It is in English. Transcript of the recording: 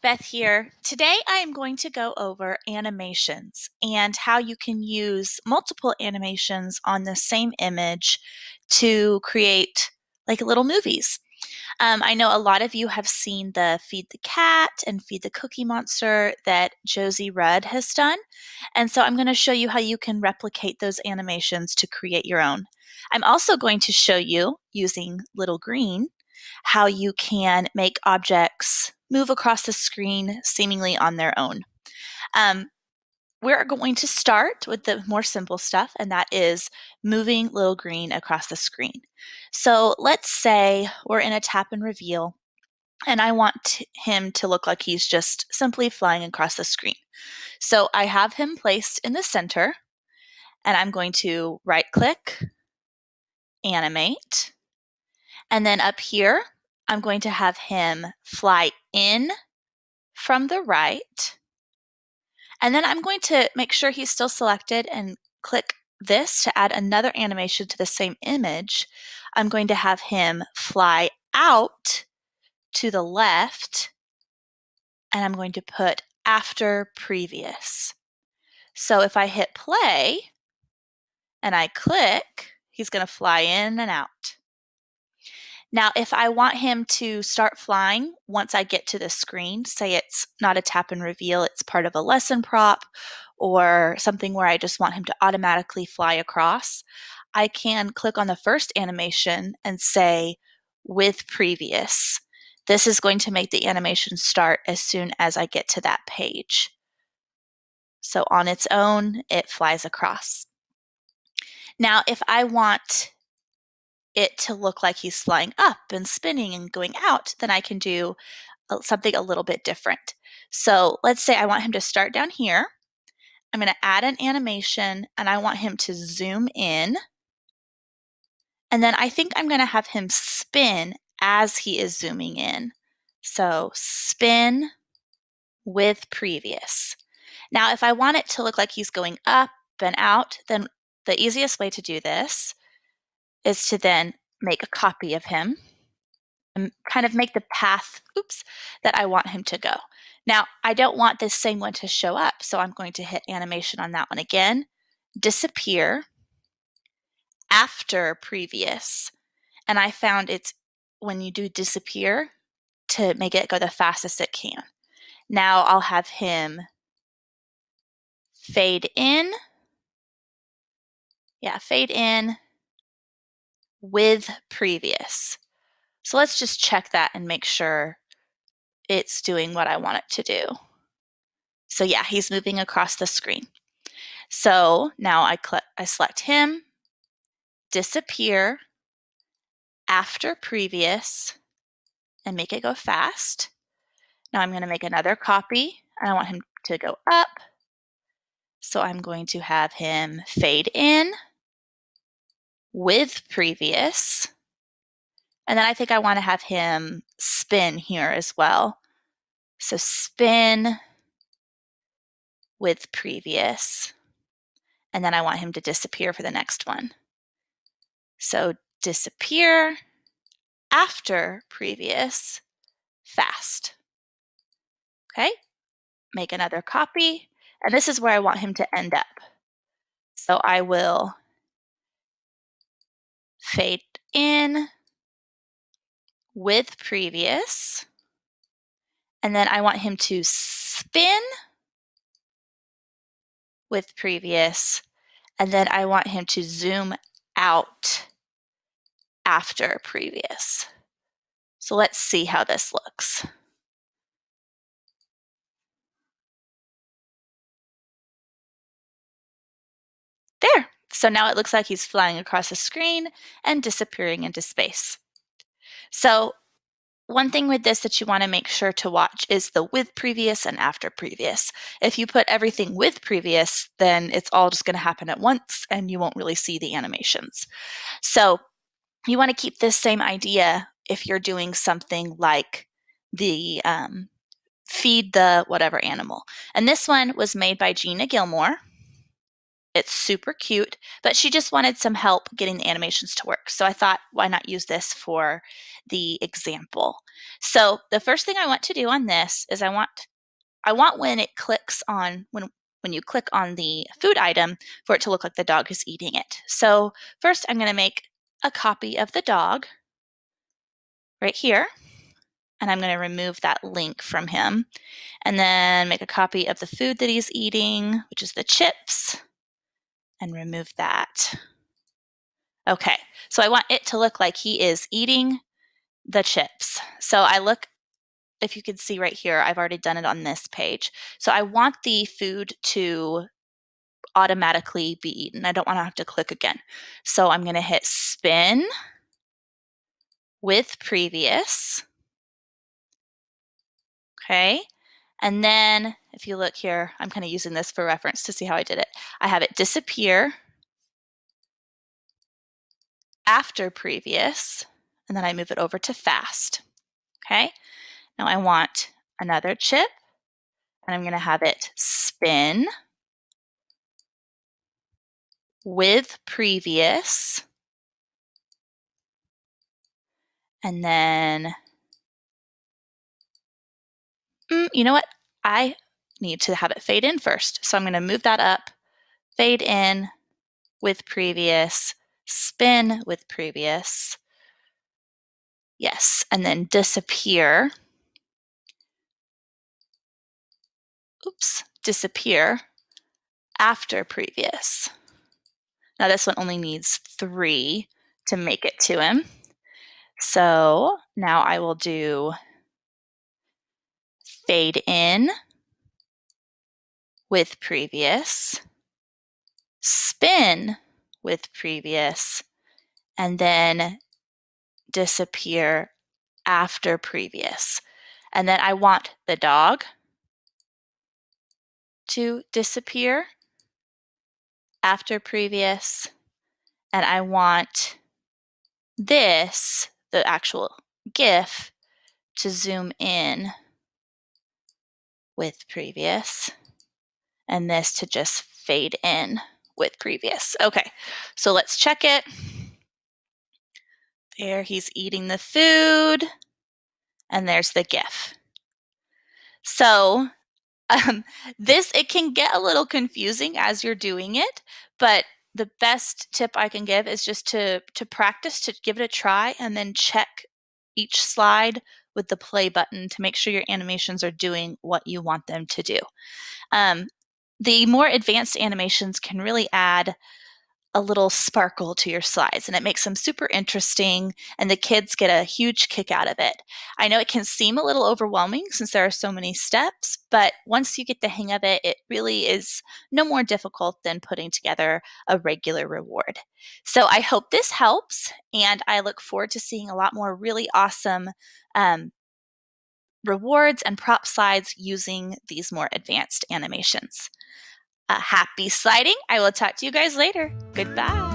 Beth here. Today I am going to go over animations and how you can use multiple animations on the same image to create like little movies. I know a lot of you have seen the Feed the Cat and Feed the Cookie Monster that Josie Rudd has done. And so I'm going to show you how you can replicate those animations to create your own. I'm also going to show you, using Little Green, how you can make objects move across the screen seemingly on their own. We're going to start with the more simple stuff, and that is moving Little Green across the screen. So let's say we're in a tap and reveal, and I want him to look like he's just simply flying across the screen. So I have him placed in the center, and I'm going to right-click, animate, and then up here, I'm going to have him fly in from the right. And then I'm going to make sure he's still selected and click this to add another animation to the same image. I'm going to have him fly out to the left, and I'm going to put after previous. So if I hit play and I click, he's going to fly in and out. Now, if I want him to start flying once I get to the screen, say it's not a tap and reveal, it's part of a lesson prop or something where I just want him to automatically fly across, I can click on the first animation and say with previous. This is going to make the animation start as soon as I get to that page. So on its own, it flies across. Now, if I want it to look like he's flying up and spinning and going out, then I can do something a little bit different. So let's say I want him to start down here. I'm going to add an animation and I want him to zoom in. And then I think I'm going to have him spin as he is zooming in. So spin with previous. Now, if I want it to look like he's going up and out, then the easiest way to do this is to then make a copy of him and kind of make the path, that I want him to go. Now, I don't want this same one to show up, so I'm going to hit animation on that one again, disappear, after previous. And I found it's when you do disappear to make it go the fastest it can. Now I'll have him fade in. Yeah, fade in with previous. So let's just check that and make sure it's doing what I want it to do. So yeah, he's moving across the screen. So now I select him, disappear, after previous, and make it go fast. Now I'm going to make another copy, and I want him to go up. So I'm going to have him fade in with previous. And then I think I want to have him spin here as well. So spin with previous. And then I want him to disappear for the next one. So disappear, after previous, fast. Okay, make another copy. And this is where I want him to end up. So I will fade in with previous. And then I want him to spin with previous. And then I want him to zoom out after previous. So let's see how this looks. There. So now it looks like he's flying across the screen and disappearing into space. So one thing with this that you want to make sure to watch is the with previous and after previous. If you put everything with previous, then it's all just going to happen at once and you won't really see the animations. So you want to keep this same idea if you're doing something like the feed the whatever animal. And this one was made by Gina Gilmore. It's super cute, but she just wanted some help getting the animations to work. So I thought, why not use this for the example? So the first thing I want to do on this is I want when it clicks on, when you click on the food item, for it to look like the dog is eating it. So first I'm going to make a copy of the dog right here, and I'm going to remove that link from him, and then make a copy of the food that he's eating, which is the chips, and remove that. Okay, so I want it to look like he is eating the chips. So if you can see right here, I've already done it on this page. So I want the food to automatically be eaten. I don't want to have to click again. So I'm going to hit spin with previous. Okay. And then if you look here, I'm kind of using this for reference to see how I did it. I have it disappear after previous, and then I move it over to fast. Okay. Now I want another chip, and I'm going to have it spin with previous, and then, you know what? I need to have it fade in first. So I'm going to move that up, fade in with previous, spin with previous, yes, and then disappear. Oops, disappear after previous. Now this one only needs 3 to make it to him. So now I will do fade in with previous, spin with previous, and then disappear after previous. And then I want the dog to disappear after previous, and I want this, the actual GIF, to zoom in with previous, and this to just fade in with previous. Okay, so let's check it. There, he's eating the food, and there's the GIF. So it can get a little confusing as you're doing it, but the best tip I can give is just to practice, to give it a try, and then check each slide with the play button to make sure your animations are doing what you want them to do. The more advanced animations can really add a little sparkle to your slides, and it makes them super interesting, and the kids get a huge kick out of it. I know it can seem a little overwhelming since there are so many steps, but once you get the hang of it, it really is no more difficult than putting together a regular reward. So I hope this helps, and I look forward to seeing a lot more really awesome rewards and prop slides using these more advanced animations. Happy sliding. I will talk to you guys later. Goodbye.